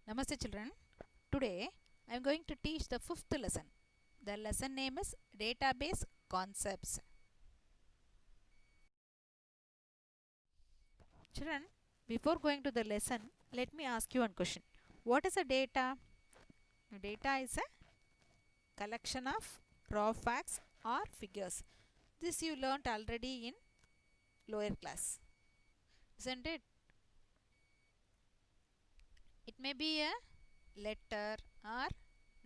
Namaste children. Today I am going to teach the fifth lesson. The lesson name is Database Concepts. Children, before going to the lesson, let me ask you one question. What is a data? Data is a collection of raw facts or figures. This you learnt already in lower class, isn't it? It may be a letter or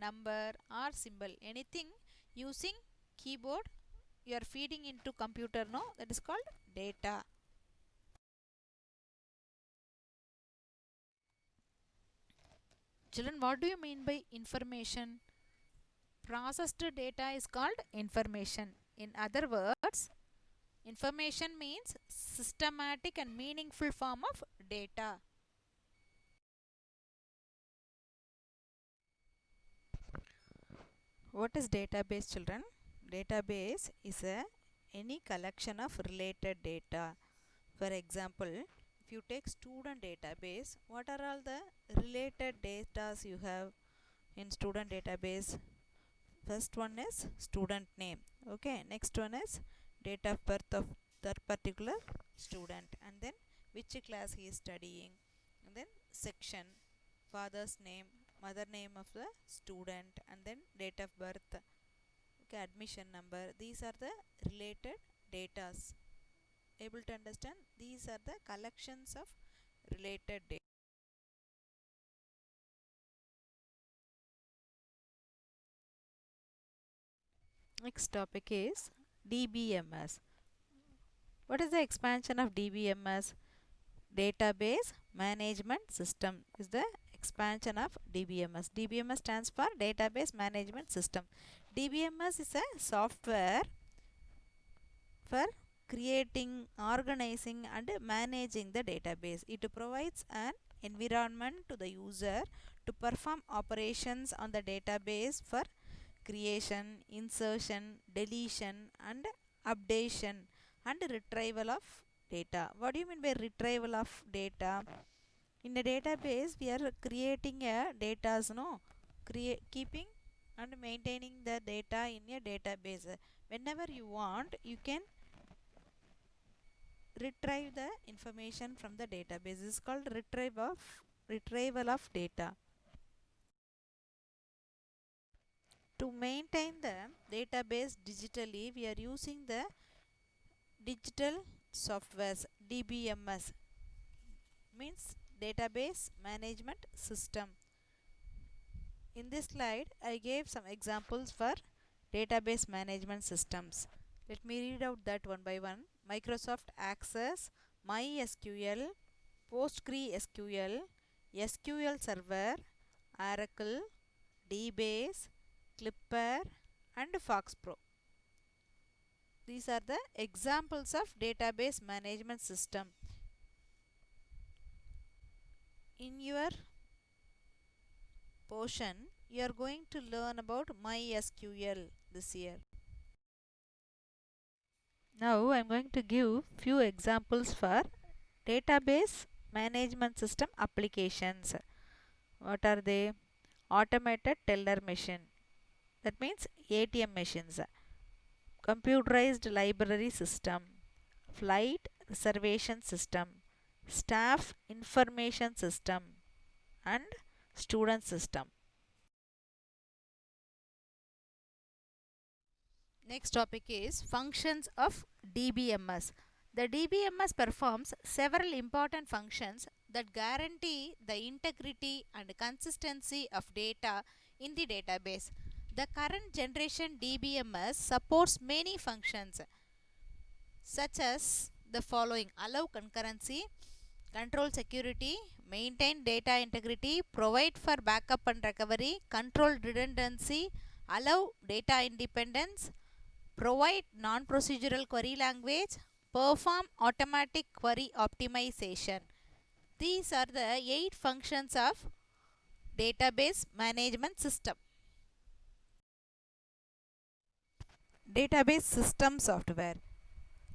number or symbol, anything using keyboard you are feeding into computer, no, that is called data. Children, what do you mean by information? Processed data is called information. In other words, information means systematic and meaningful form of data. What is database, children? Database is any collection of related data. For example, if you take student database, what are all the related data you have in student database? First one is student name. Okay, next one is date of birth of that particular student, and then which class he is studying, and then section, father's name, mother name of the student, and then date of birth, okay, admission number. These are the related datas. Able to understand? These are the collections of related data. Next topic is DBMS. What is the expansion of DBMS? Database Management System is the expansion of DBMS. DBMS stands for Database Management System. DBMS is a software for creating, organizing and managing the database. It provides an environment to the user to perform operations on the database for creation, insertion, deletion and updation and retrieval of data. What do you mean by retrieval of data? In a database, we are creating a data, no? Keeping and maintaining the data in a database. Whenever you want, you can retrieve the information from the database. This is called retrieval of data. To maintain the database digitally, we are using the digital softwares. DBMS means Database Management System. In this slide, I gave some examples for database management systems. Let me read out that one by one. Microsoft Access, MySQL, PostgreSQL, SQL Server, Oracle, DBase, Clipper and FoxPro. These are the examples of database management system. In your portion, you are going to learn about MySQL this year. Now I am going to give few examples for database management system applications. What are they? Automated teller machine, that means ATM machines. Computerized library system, flight reservation system, staff information system and student system. Next topic is functions of DBMS. The DBMS performs several important functions that guarantee the integrity and consistency of data in the database. The current generation DBMS supports many functions such as the following: allow concurrency, control security, maintain data integrity, provide for backup and recovery, control redundancy, allow data independence, provide non-procedural query language, perform automatic query optimization. These are the 8 functions of database management system. Database system software.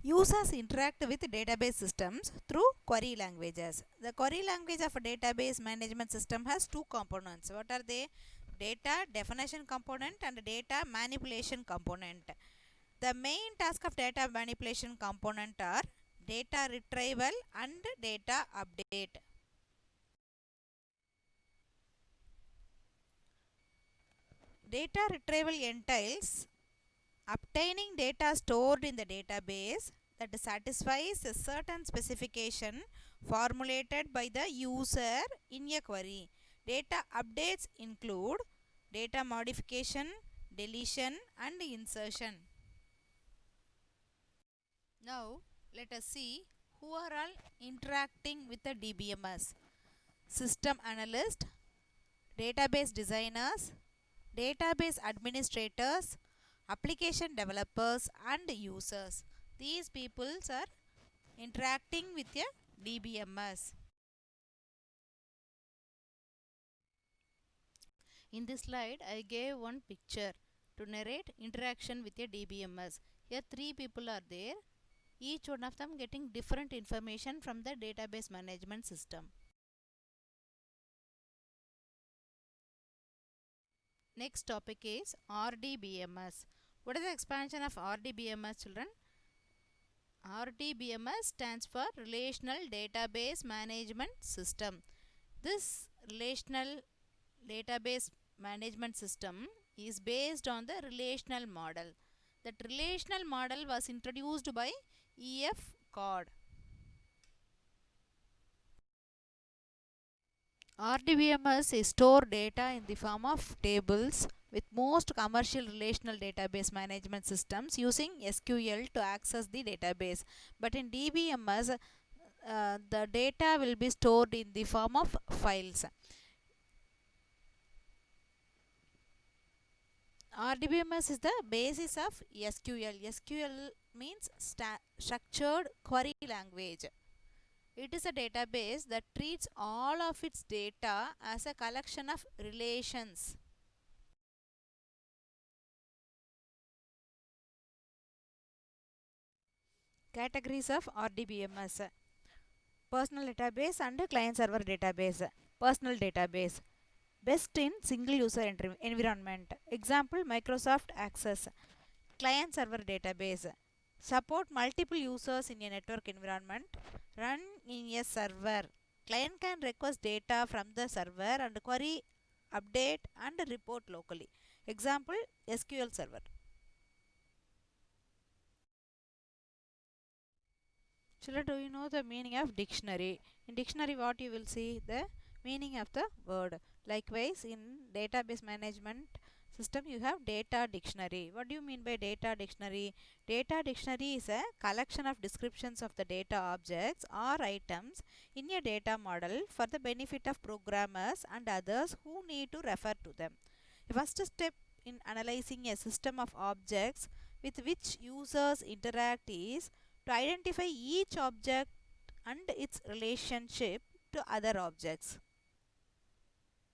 Users interact with database systems through query languages. The query language of a database management system has two components. What are they? Data definition component and data manipulation component. The main task of data manipulation component are data retrieval and data update. Data retrieval entails obtaining data stored in the database that satisfies a certain specification formulated by the user in a query. Data updates include data modification, deletion, and insertion. Now, let us see who are all interacting with the DBMS. System analyst, database designers, database administrators, application developers, and users. These people are interacting with a DBMS. In this slide, I gave one picture to narrate interaction with a DBMS. Here, three people are there, each one of them getting different information from the database management system. Next topic is RDBMS. What is the expansion of RDBMS, children? RDBMS stands for Relational Database Management System. This relational database management system is based on the relational model. That relational model was introduced by E.F. Codd. RDBMS is store data in the form of tables with most commercial relational database management systems using SQL to access the database. But in DBMS, the data will be stored in the form of files. RDBMS is the basis of SQL. SQL means structured query language. It is a database that treats all of its data as a collection of relations. Categories of RDBMS: personal database and client server database. Personal database, best in single user environment. Example, Microsoft Access. Client server database, support multiple users in a network environment, run in a server. Client can request data from the server and query, update, and report locally. Example, SQL Server. Children, do you know the meaning of dictionary? In dictionary, what you will see? The meaning of the word. Likewise, in database management system, you have data dictionary. What do you mean by data dictionary? Data dictionary is a collection of descriptions of the data objects or items in a data model for the benefit of programmers and others who need to refer to them. The first step in analyzing a system of objects with which users interact is to identify each object and its relationship to other objects.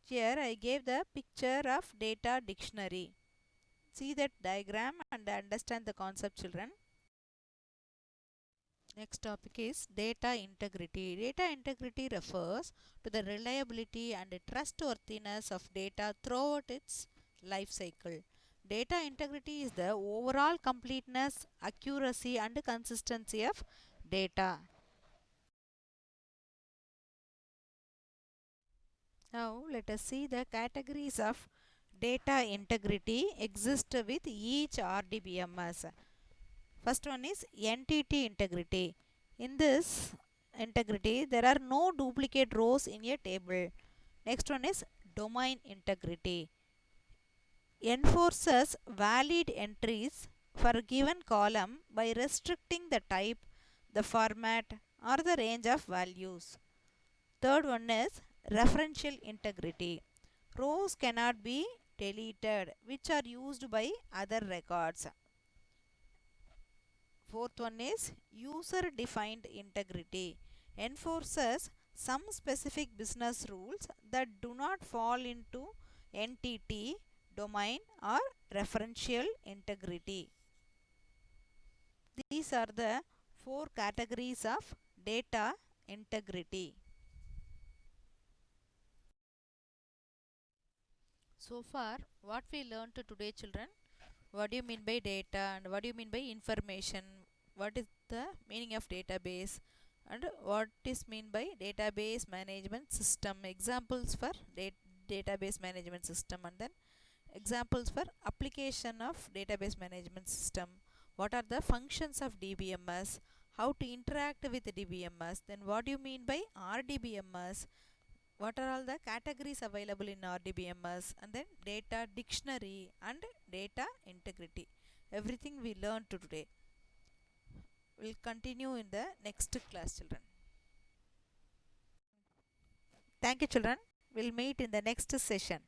Here I gave the picture of data dictionary. See that diagram and understand the concept, children. Next topic is data integrity. Data integrity refers to the reliability and trustworthiness of data throughout its life cycle. Data integrity is the overall completeness, accuracy, and consistency of data. Now let us see the categories of data integrity exist with each RDBMS. First one is entity integrity. In this integrity, there are no duplicate rows in a table. Next one is domain integrity. Enforces valid entries for a given column by restricting the type, the format, or the range of values. Third one is referential integrity. Rows cannot be deleted which are used by other records. Fourth one is user defined integrity. Enforces some specific business rules that do not fall into entity, domain, or referential integrity. These are the 4 categories of data integrity. So far, what we learned today, children? What do you mean by data and what do you mean by information? What is the meaning of database and what is mean by database management system? Examples for database management system, and then examples for application of database management system. What are the functions of DBMS? How to interact with DBMS? Then what do you mean by RDBMS? What are all the categories available in RDBMS? And then data dictionary and data integrity. Everything we learned today. We'll continue in the next class, children. Thank you, children. We'll meet in the next session.